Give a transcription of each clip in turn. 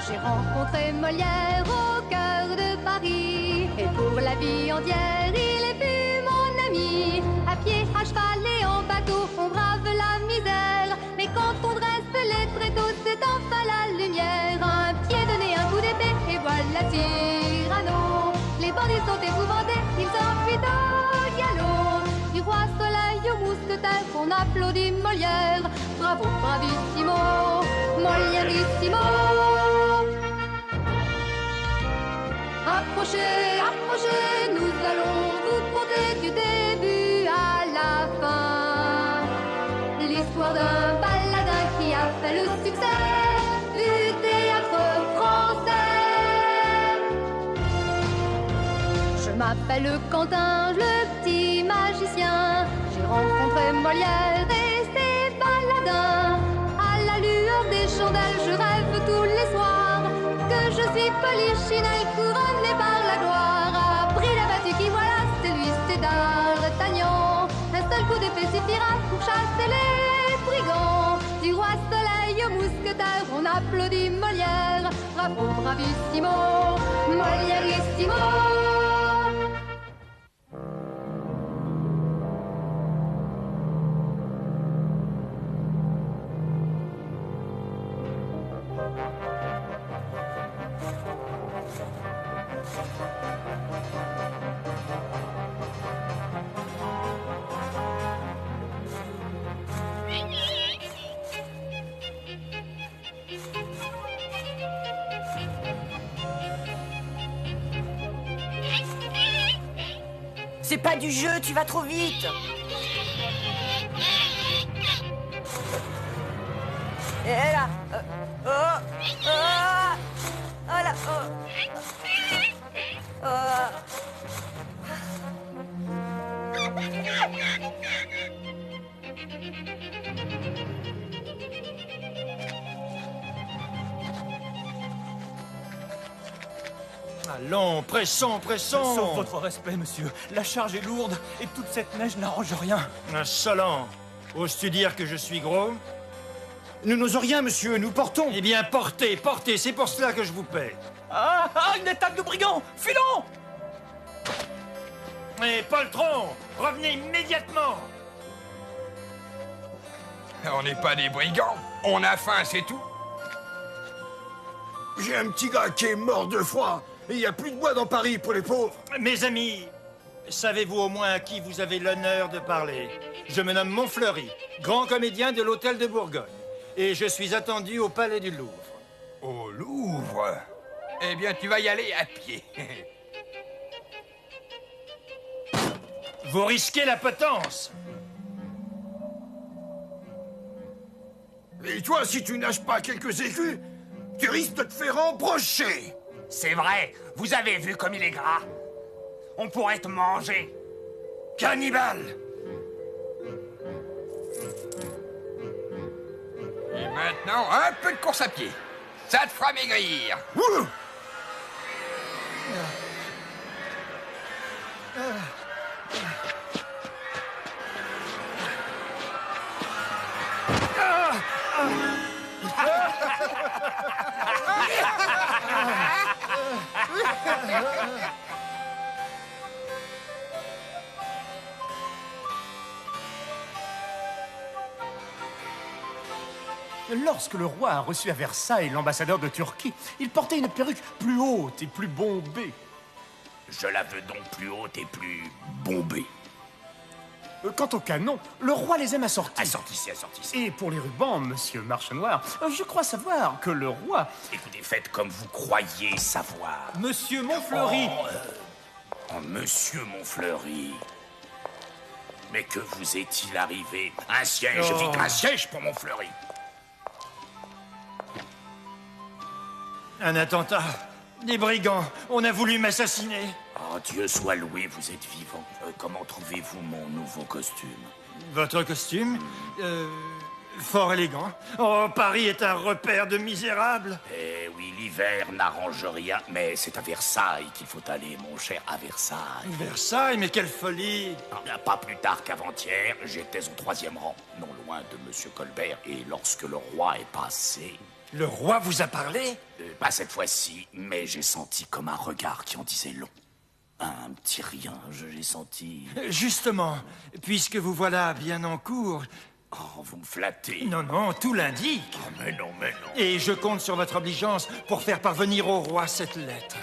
J'ai rencontré Molière au cœur de Paris, et pour la vie entière, il est plus mon ami. À pied, à cheval et en bateau, on brave la misère, mais quand on dresse les tréteaux, c'est enfin la lumière. Un pied de nez, un coup d'épée, et voilà Cyrano. Les bandits sont épouvantés, ils s'enfuient au galop. Du roi Soleil au mousquetaire, on applaudit Molière. Bravo, bravissimo, Molièrissimo. Approchez, approchez, nous allons vous conter du début à la fin l'histoire d'un baladin qui a fait le succès du théâtre français. Je m'appelle Quentin, le petit magicien. J'ai rencontré Molière et ses baladins. À la lueur des chandelles, je rêve tous les soirs que je suis Polichinelle, couronnée par la gloire. Après la battue qui voilà, c'est lui, c'est D'Artagnan. Un seul coup d'épée suffira pour chasser les brigands. Du roi Soleil au mousquetaire, on applaudit Molière. Bravo, bravissimo, Molièrissimo. C'est pas du jeu, tu vas trop vite. Et là, oh là, Allons, pressons, pressons. Sauf votre respect, monsieur. La charge est lourde et toute cette neige n'arrange rien. Insolent. Oses-tu dire que je suis gros? Nous n'osons rien, monsieur, nous portons. Eh bien, portez, portez, c'est pour cela que je vous paie. Ah, une attaque de brigands! Filons! Mais poltron, revenez immédiatement. On n'est pas des brigands. On a faim, c'est tout. J'ai un petit gars qui est mort de froid. Et il n'y a plus de bois dans Paris pour les pauvres. Mes amis, savez-vous au moins à qui vous avez l'honneur de parler? Je me nomme Montfleury, grand comédien de l'Hôtel de Bourgogne. Et je suis attendu au Palais du Louvre. Au Louvre? Eh bien, tu vas y aller à pied. Vous risquez la potence. Et toi, si tu nages pas quelques écus, tu risques de te faire embrocher. C'est vrai, vous avez vu comme il est gras. On pourrait te manger. Cannibale! Et maintenant, un peu de course à pied. Ça te fera maigrir. Ouh! Lorsque le roi a reçu à Versailles l'ambassadeur de Turquie, il portait une perruque plus haute et plus bombée. Je la veux donc plus haute et plus bombée. Quant aux canons, le roi les aime assortis. Assortissez, assortissez. Et pour les rubans, monsieur Marchenoir, je crois savoir que le roi... Écoutez, faites comme vous croyez savoir. Monsieur Montfleury. Oh, monsieur Montfleury. Mais que vous est-il arrivé? Un siège, vite, un siège pour Montfleury. Un attentat. Des brigands. On a voulu m'assassiner. Oh, Dieu soit loué, vous êtes vivant. Comment trouvez-vous mon nouveau costume? Votre costume fort élégant. Oh, Paris est un repère de misérables. Eh oui, l'hiver n'arrange rien, mais c'est à Versailles qu'il faut aller, mon cher, à Versailles. Versailles, mais quelle folie! Pas plus tard qu'avant-hier, j'étais au 3e rang, non loin de Monsieur Colbert, et lorsque le roi est passé... Le roi vous a parlé? Pas cette fois-ci, mais j'ai senti comme un regard qui en disait long. Un petit rien, j'ai senti... Justement, puisque vous voilà bien en cours... Oh, vous me flattez. Non, non, tout l'indique. Oh, mais non, mais non. Et je compte sur votre obligeance pour faire parvenir au roi cette lettre.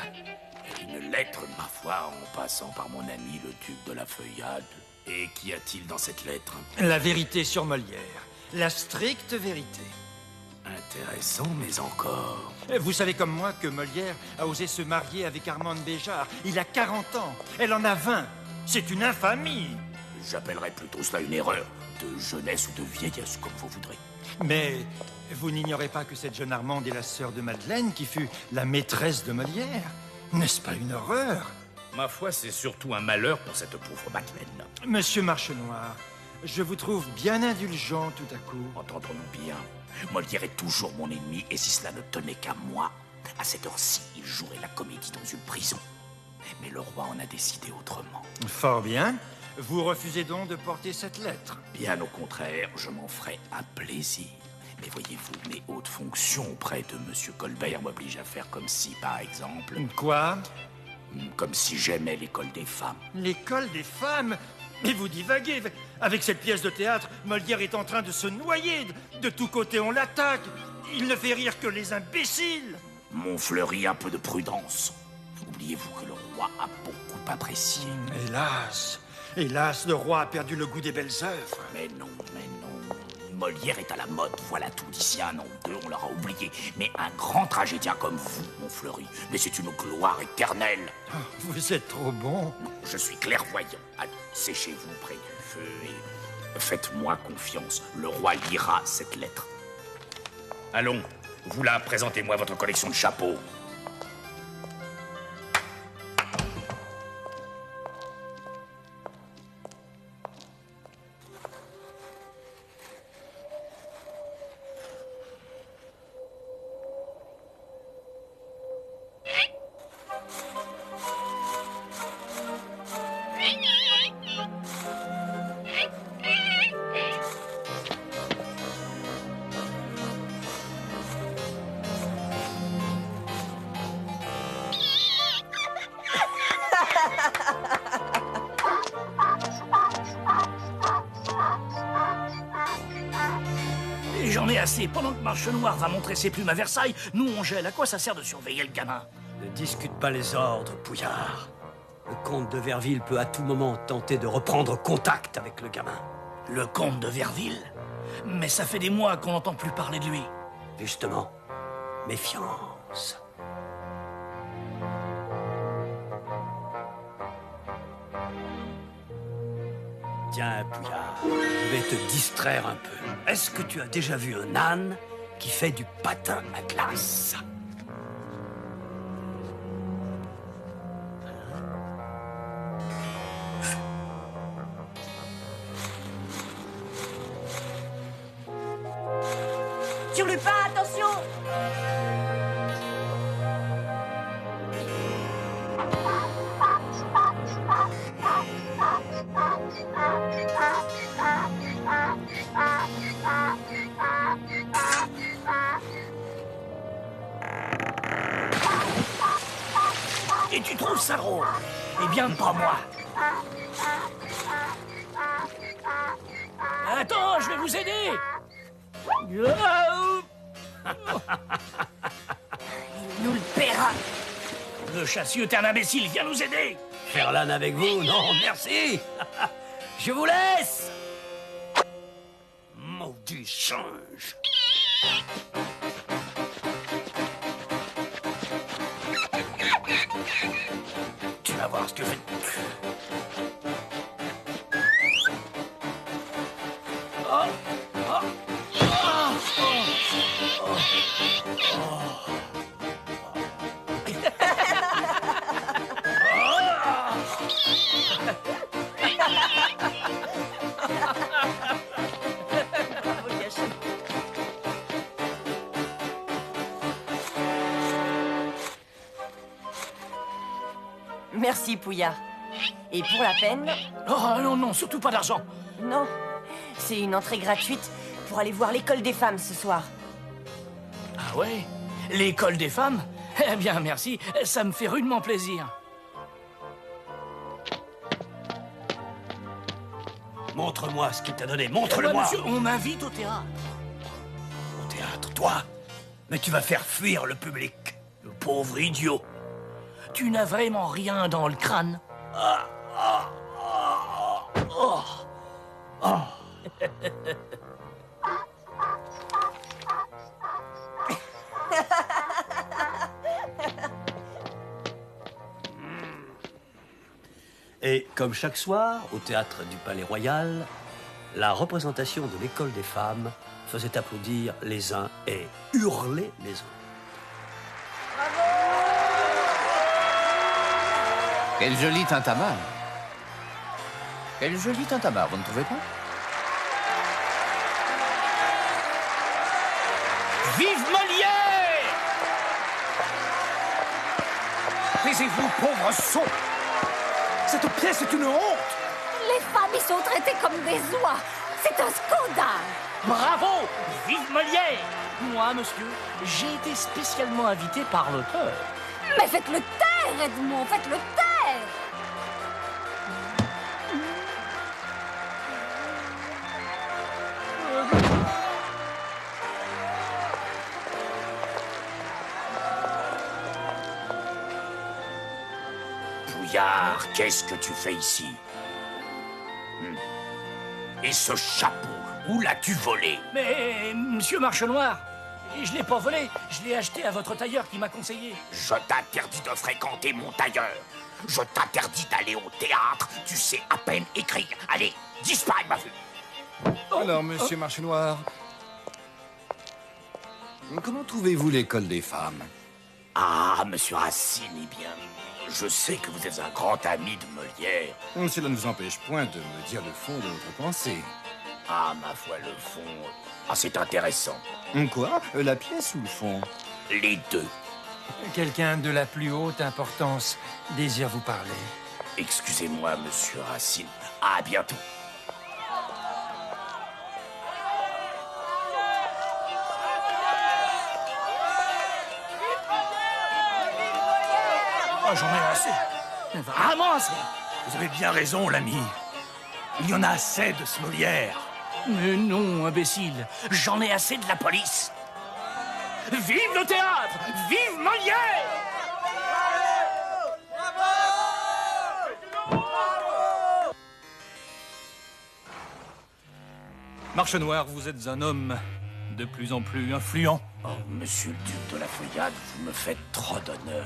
Une lettre, ma foi, en passant par mon ami le duc de la Feuillade. Et qu'y a-t-il dans cette lettre? La vérité sur Molière. La stricte vérité. Intéressant, mais encore... Vous savez comme moi que Molière a osé se marier avec Armande Béjart. Il a 40 ans. Elle en a 20. C'est une infamie. J'appellerais plutôt cela une erreur. De jeunesse ou de vieillesse, comme vous voudrez. Mais vous n'ignorez pas que cette jeune Armande est la sœur de Madeleine, qui fut la maîtresse de Molière. N'est-ce pas une horreur? Ma foi, c'est surtout un malheur pour cette pauvre Madeleine. Monsieur Marchenoir, je vous trouve bien indulgent tout à coup. Entendons-nous bien. Molière est toujours mon ennemi, et si cela ne tenait qu'à moi, à cette heure-ci, il jouerait la comédie dans une prison. Mais le roi en a décidé autrement. Fort bien. Vous refusez donc de porter cette lettre? Bien au contraire, je m'en ferai un plaisir. Mais voyez-vous, mes hautes fonctions auprès de Monsieur Colbert m'obligent à faire comme si, par exemple... Quoi? Comme si j'aimais l'école des femmes. L'école des femmes? Mais vous divaguez. Avec cette pièce de théâtre, Molière est en train de se noyer. De tous côtés, on l'attaque. Il ne fait rire que les imbéciles. Montfleury, un peu de prudence. Oubliez-vous que le roi a beaucoup apprécié. Hélas, hélas, le roi a perdu le goût des belles œuvres. Mais non, mais non. Molière est à la mode, voilà tout. D'ici un an ou deux, on l'aura oublié. Mais un grand tragédien comme vous, Montfleury, mais c'est une gloire éternelle. Oh, vous êtes trop bon. Non, je suis clairvoyant. Allez, séchez-vous près du feu et faites-moi confiance. Le roi lira cette lettre. Allons, vous là, présentez-moi votre collection de chapeaux. J'en ai assez. Pendant que Marchenoir va montrer ses plumes à Versailles, nous on gèle. À quoi ça sert de surveiller le gamin? Ne discute pas les ordres, Pouillard. Le comte de Verville peut à tout moment tenter de reprendre contact avec le gamin. Le comte de Verville? Mais ça fait des mois qu'on n'entend plus parler de lui. Justement, méfiance. Tiens, Pouillard, je vais te distraire un peu. Est-ce que tu as déjà vu un âne qui fait du patin à glace? Sur Lupin, attention! Et tu trouves ça drôle? Eh bien, pas moi. Attends, je vais vous aider. Il nous le paiera. Le chassieux, t'es un imbécile, viens nous aider. Faire l'âne avec vous? Non, merci. Je vous laisse. Maudit singe. Tu vas voir ce que fait. Oh, oh, oh, oh, oh. Merci, Pouillard. Et pour la peine... Oh non, non, surtout pas d'argent. Non, c'est une entrée gratuite pour aller voir l'école des femmes ce soir. Ah Ah ouais? L'école des femmes? Eh bien, merci, ça me fait rudement plaisir. Montre-moi ce qu'il t'a donné, montre-le-moi. Monsieur, on m'invite au théâtre. Au théâtre, toi? Mais tu vas faire fuir le public. Le pauvre idiot. Tu n'as vraiment rien dans le crâne. Et comme chaque soir, au théâtre du Palais Royal, la représentation de l'école des femmes faisait applaudir les uns et hurler les autres. Quel joli tintamarre. Quel joli tintamarre, vous ne trouvez pas? Vive Molière! Taisez-vous, pauvre sot! Cette pièce est une honte! Les femmes y sont traitées comme des oies. C'est un scandale. Bravo! Vive Molière! Moi, monsieur, j'ai été spécialement invité par l'auteur. Mais faites-le taire, Edmond, faites-le taire. Pouillard, qu'est-ce que tu fais ici? Et ce chapeau, où l'as-tu volé? Mais, monsieur Marche Noir, je l'ai pas volé, je l'ai acheté à votre tailleur qui m'a conseillé. Je t'interdis de fréquenter mon tailleur. Je t'interdis d'aller au théâtre. Tu sais à peine écrire. Allez, disparais de ma vue. Alors, monsieur Marche Noir, comment trouvez-vous l'école des femmes? Ah, monsieur Racine, eh bien, je sais que vous êtes un grand ami de Molière. Cela ne vous empêche point de me dire le fond de votre pensée. Ah, ma foi, le fond... Ah, c'est intéressant. Quoi? La pièce ou le fond? Les deux. Quelqu'un de la plus haute importance désire vous parler. Excusez-moi, monsieur Racine. À bientôt. Oh, j'en ai assez. Vraiment assez. Vous avez bien raison, l'ami. Il y en a assez de ce Molière. Mais non, imbécile, j'en ai assez de la police. Vive le théâtre! Vive Molière! Marche Noir, vous êtes un homme de plus en plus influent. Oh, monsieur le duc de la Feuillade, vous me faites trop d'honneur.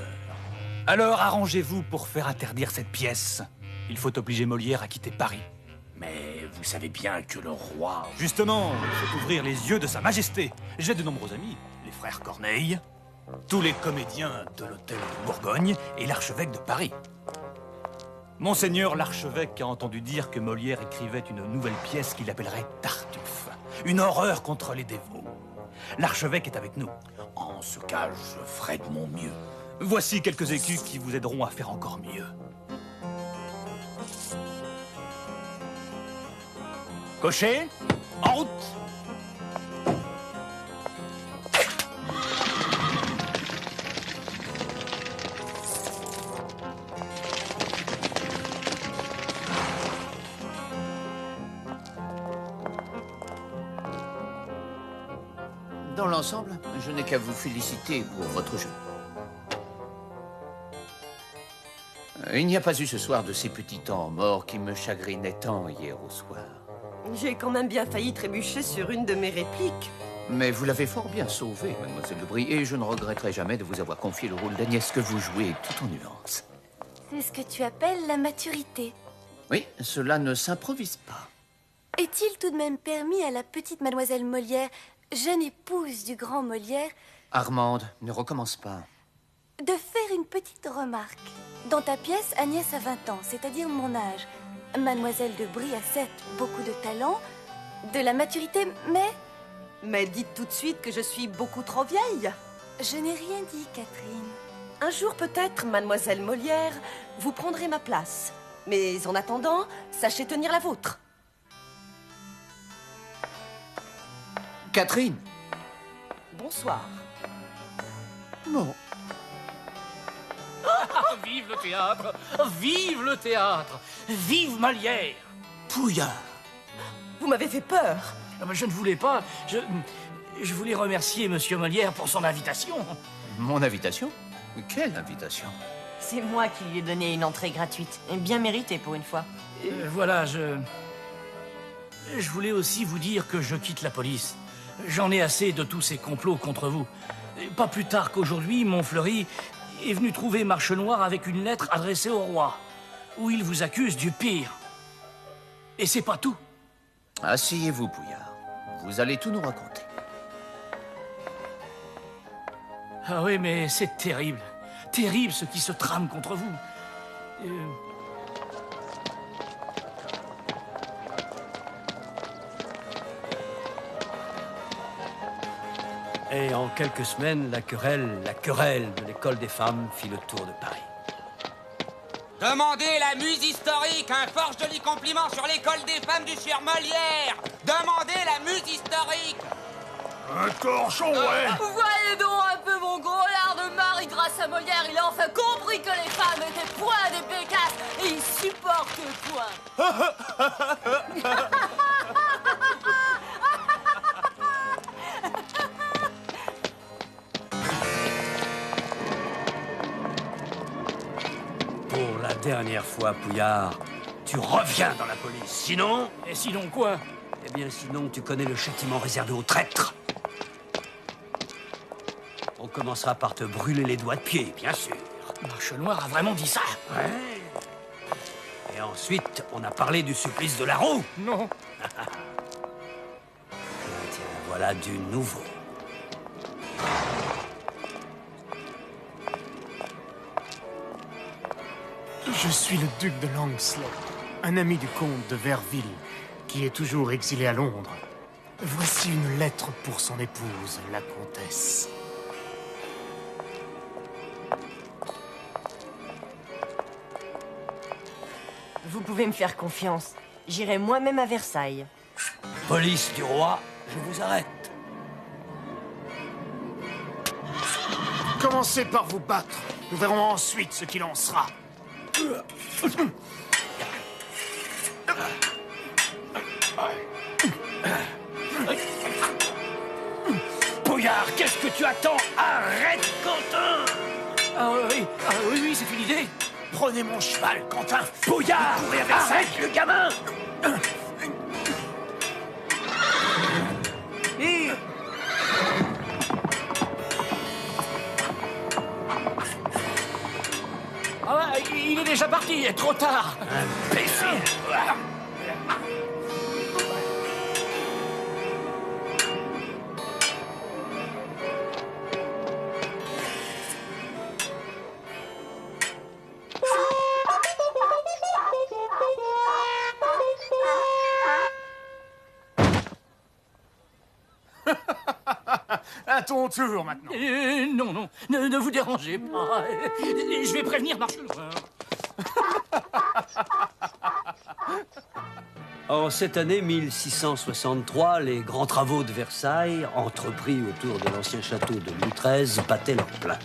Alors arrangez-vous pour faire interdire cette pièce. Il faut obliger Molière à quitter Paris. Mais vous savez bien que le roi... Justement, il faut ouvrir les yeux de sa majesté. J'ai de nombreux amis, les frères Corneille, tous les comédiens de l'hôtel de Bourgogne et l'archevêque de Paris. Monseigneur l'archevêque a entendu dire que Molière écrivait une nouvelle pièce qu'il appellerait Tartuffe, une horreur contre les dévots. L'archevêque est avec nous. En ce cas, je ferai de mon mieux. Voici quelques écus qui vous aideront à faire encore mieux. Cocher, en route! Dans l'ensemble, je n'ai qu'à vous féliciter pour votre jeu. Il n'y a pas eu ce soir de ces petits temps morts qui me chagrinaient tant hier au soir. J'ai quand même bien failli trébucher sur une de mes répliques. Mais vous l'avez fort bien sauvé, mademoiselle Lebris, et je ne regretterai jamais de vous avoir confié le rôle d'Agnès que vous jouez tout en nuances. C'est ce que tu appelles la maturité. Oui, cela ne s'improvise pas. Est-il tout de même permis à la petite mademoiselle Molière, jeune épouse du grand Molière, Armande, ne recommence pas. de faire une petite remarque? Dans ta pièce, Agnès a 20 ans, c'est-à-dire mon âge. Mademoiselle de Brie a certes beaucoup de talent, de la maturité, mais... Mais dites tout de suite que je suis beaucoup trop vieille. Je n'ai rien dit, Catherine. Un jour peut-être, mademoiselle Molière, vous prendrez ma place. Mais en attendant, sachez tenir la vôtre. Catherine! Bonsoir. Non. Vive le théâtre! Vive le théâtre! Vive Molière! Pouillard! Vous m'avez fait peur. Ah ben, je ne voulais pas. Je voulais remercier Monsieur Molière pour son invitation. Mon invitation? Quelle invitation? C'est moi qui lui ai donné une entrée gratuite. Et bien méritée pour une fois. Voilà, je voulais aussi vous dire que je quitte la police. J'en ai assez de tous ces complots contre vous. Pas plus tard qu'aujourd'hui, Montfleury est venu trouver Marche Noire avec une lettre adressée au roi, où il vous accuse du pire. Et c'est pas tout. Asseyez-vous, Pouillard. Vous allez tout nous raconter. Ah oui, mais c'est terrible. Terrible ce qui se trame contre vous. Et en quelques semaines, la querelle de l'école des femmes fit le tour de Paris. Demandez la muse historique, un fort joli compliment sur l'école des femmes du sieur Molière. Demandez la muse historique. Un torchon, ouais. Voyez donc un peu mon gros lard de mari. Grâce à Molière, il a enfin compris que les femmes étaient point des pécasses et il supporte point. Pour la dernière fois, Pouillard, tu reviens dans la police. Sinon... Et sinon quoi? Eh bien, sinon, tu connais le châtiment réservé aux traîtres. On commencera par te brûler les doigts de pied, bien sûr. Marche Noire a vraiment dit ça? Ouais. Et ensuite, on a parlé du supplice de la roue. Non. Tiens, voilà du nouveau. Je suis le duc de Langsley, un ami du comte de Verville, qui est toujours exilé à Londres. Voici une lettre pour son épouse, la comtesse. Vous pouvez me faire confiance. J'irai moi-même à Versailles. Police du roi, je vous arrête. Commencez par vous battre. Nous verrons ensuite ce qu'il en sera. Pouillard, qu'est-ce que tu attends? Arrête, Quentin! Ah oui, c'est une idée. Prenez mon cheval, Quentin. Pouillard, arrête le gamin! Ah, il est déjà parti, trop tard. Imbécile. À ton tour, maintenant. Non, ne vous dérangez pas. Je vais prévenir Marche Noire. En cette année 1663, les grands travaux de Versailles, entrepris autour de l'ancien château de Louis XIII, battaient leur plein.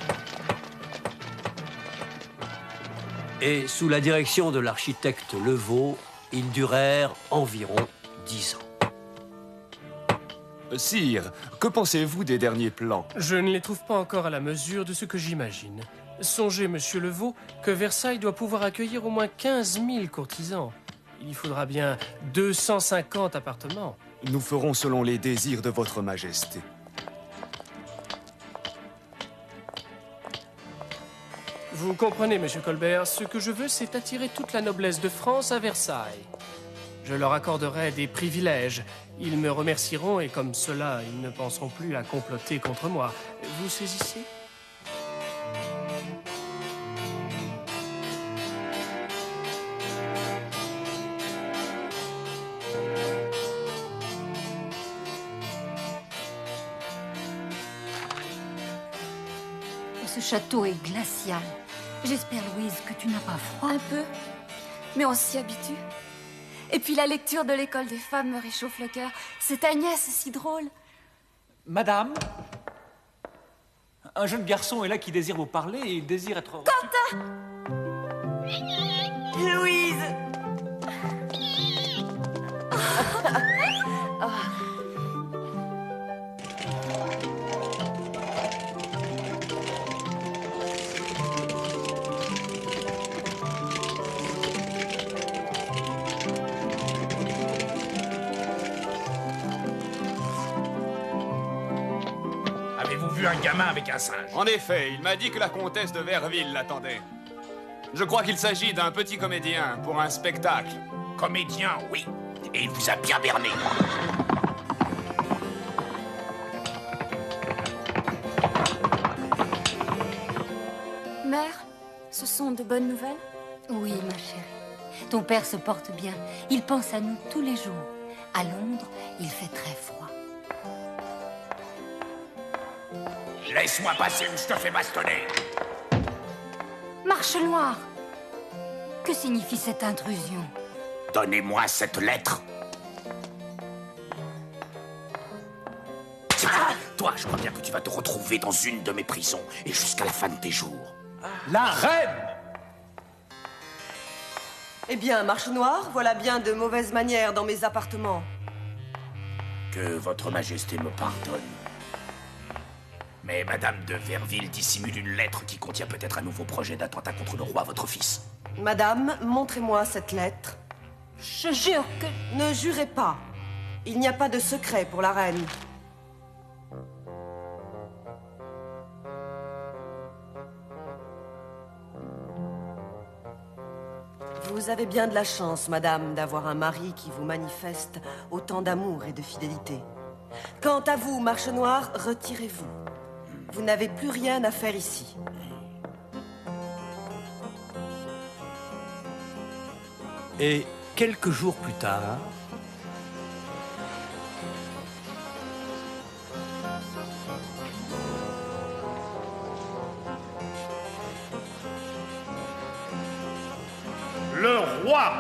Et sous la direction de l'architecte Levaux, ils durèrent environ 10 ans. Sire, que pensez-vous des derniers plans? Je ne les trouve pas encore à la mesure de ce que j'imagine. Songez, monsieur Levaux, que Versailles doit pouvoir accueillir au moins 15 000 courtisans. Il y faudra bien 250 appartements. Nous ferons selon les désirs de votre majesté. Vous comprenez, monsieur Colbert, ce que je veux, c'est attirer toute la noblesse de France à Versailles. Je leur accorderai des privilèges. Ils me remercieront et comme cela, ils ne penseront plus à comploter contre moi. Vous saisissez ? Ce château est glacial. J'espère, Louise, que tu n'as pas froid. Un peu, mais on s'y habitue. Et puis la lecture de l'école des femmes me réchauffe le cœur. Cette Agnès, si drôle. Madame? Un jeune garçon est là qui désire vous parler et il désire être... Quentin! Louise! Avez-vous vu un gamin avec un singe? En effet, il m'a dit que la comtesse de Verville l'attendait. Je crois qu'il s'agit d'un petit comédien pour un spectacle. Comédien, oui. Et il vous a bien berné. Mère, ce sont de bonnes nouvelles? Oui, ma chérie. Ton père se porte bien. Il pense à nous tous les jours. À Londres, il fait très froid. Laisse-moi passer ou je te fais bastonner. Marche Noire! Que signifie cette intrusion? Donnez-moi cette lettre. Toi, je crois bien que tu vas te retrouver dans une de mes prisons et jusqu'à la fin de tes jours. La reine! Eh bien, Marche Noire, voilà bien de mauvaises manières dans mes appartements. Que votre majesté me pardonne. Mais Madame de Verville dissimule une lettre qui contient peut-être un nouveau projet d'attentat contre le roi, votre fils. Madame, montrez-moi cette lettre. Je jure que... Ne jurez pas. Il n'y a pas de secret pour la reine. Vous avez bien de la chance, madame, d'avoir un mari qui vous manifeste autant d'amour et de fidélité. Quant à vous, Marche Noire, retirez-vous. Vous n'avez plus rien à faire ici. Et quelques jours plus tard... Le roi!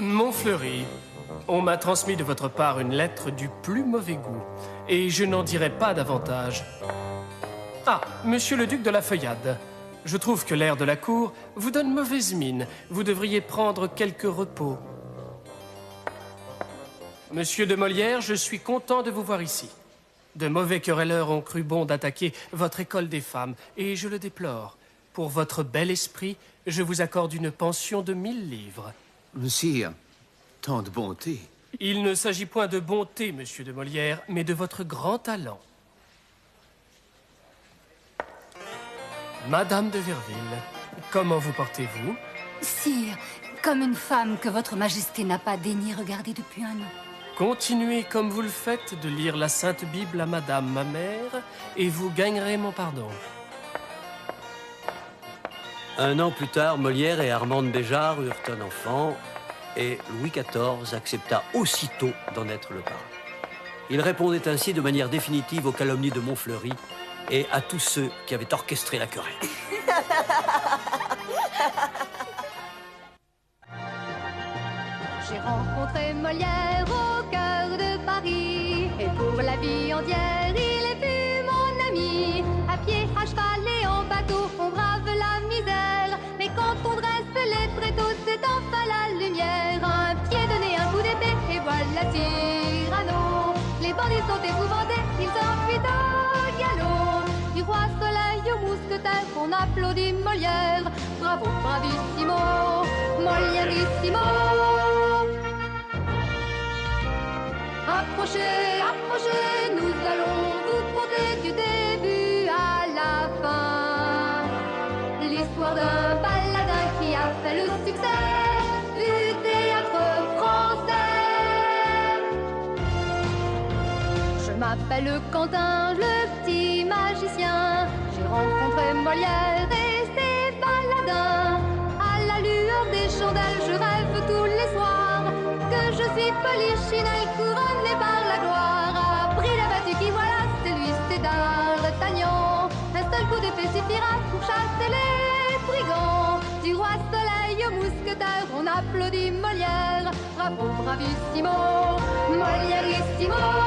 Montfleury, on m'a transmis de votre part une lettre du plus mauvais goût, et je n'en dirai pas davantage. Ah, monsieur le duc de la Feuillade, je trouve que l'air de la cour vous donne mauvaise mine. Vous devriez prendre quelques repos. Monsieur de Molière, je suis content de vous voir ici. De mauvais querelleurs ont cru bon d'attaquer votre école des femmes, et je le déplore. Pour votre bel esprit, je vous accorde une pension de 1000 livres. Sire, tant de bonté. Il ne s'agit point de bonté, monsieur de Molière, mais de votre grand talent. Madame de Verville, comment vous portez-vous? Sire, comme une femme que votre majesté n'a pas daigné regarder depuis un an. Continuez comme vous le faites de lire la Sainte Bible à madame, ma mère, et vous gagnerez mon pardon. Un an plus tard, Molière et Armande Béjart eurent un enfant, et Louis XIV accepta aussitôt d'en être le parrain. Il répondait ainsi de manière définitive aux calomnies de Montfleury et à tous ceux qui avaient orchestré la querelle. J'ai rencontré Molière au cœur de Paris, et pour la vie entière, il est plus mon ami. À pied, à cheval et en bateau, on brave la misère, mais quand on dresse les tréteaux, c'est enfin la lumière. Un pied donné, un coup d'épée, et voilà Cyrano. Les bandits sont épouvantés, ils s'enfuient au galop. Du roi Soleil au mousquetaire, on applaudit Molière. Bravo, bravissimo, Molièrissimo. Approchez, approchez, nous allons vous conter du début à la fin l'histoire d'un baladin qui a fait le succès du théâtre français. Je m'appelle Quentin, le petit magicien. J'ai rencontré Molière et ses baladins. À la lueur des chandelles, je rêve tous les soirs que je suis Polichinelle, couronnée par la gloire. Après la battue qui voilà, c'est lui, c'est D'Artagnan. Un seul coup d'épée suffira pour chasser les brigands. Du roi Soleil au mousquetaire, terre, on applaudit Molière. Bravo, bravissimo, Molièrissimo.